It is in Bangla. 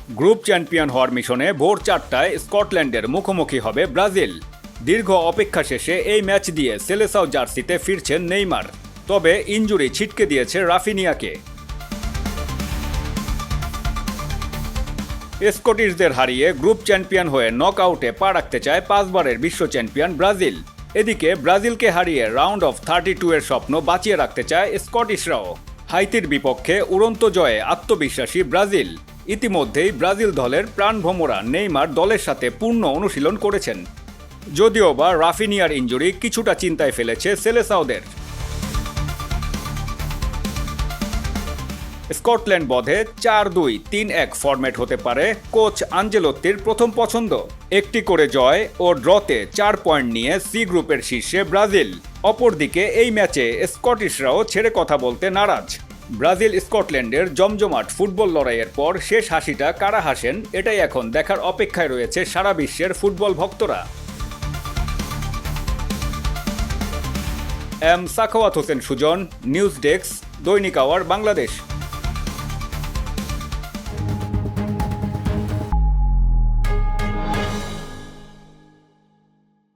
গ্রুপ চ্যাম্পিয়ন হওয়ার মিশনে ভোর 4টায় স্কটল্যান্ডের মুখোমুখি হবে ব্রাজিল। দীর্ঘ অপেক্ষা শেষে এই ম্যাচ দিয়ে সেলেসাও জার্সিতে ফিরছেন নেইমার। তবে ইনজুরি ছিটকে দিয়েছে রাফিনিয়াকে। স্কটিশদের হারিয়ে গ্রুপ চ্যাম্পিয়ন হয়ে নকআউটে পা রাখতে চায় 5 বারের বিশ্ব চ্যাম্পিয়ন ব্রাজিল। এদিকে ব্রাজিলকে হারিয়ে রাউন্ড অফ 32 এর স্বপ্ন বাঁচিয়ে রাখতে চায় স্কটিশরাও। হাইতির বিপক্ষে উড়ন্ত জয়ে আত্মবিশ্বাসী ব্রাজিল। ইতিমধ্যেই ব্রাজিল দলের প্রাণভোমরা নেইমার দলের সাথে পূর্ণ অনুশীলন করেছেন। যদিও বা রাফিনিয়ার ইনজুরি কিছুটা চিন্তায় ফেলেছে সেলেসাওদের। স্কটল্যান্ড বধে 4-2-3-1 ফরম্যাট হতে পারে কোচ আনজেলোত্তির প্রথম পছন্দ। একটি করে জয় ও ড্রতে 4 পয়েন্ট নিয়ে সি গ্রুপের শীর্ষে ব্রাজিল। অপরদিকে এই ম্যাচে স্কটিশরাও ছেড়ে কথা বলতে নারাজ। ব্রাজিল স্কটল্যান্ডের জমজমাট ফুটবল লড়াইয়ের পর শেষ হাসিটা কারা হাসেন, এটাই এখন দেখার অপেক্ষায় রয়েছে সারা বিশ্বের ফুটবল ভক্তরা। M Sakhawat Hossain Sujan, news desk, Dainik our Bangladesh.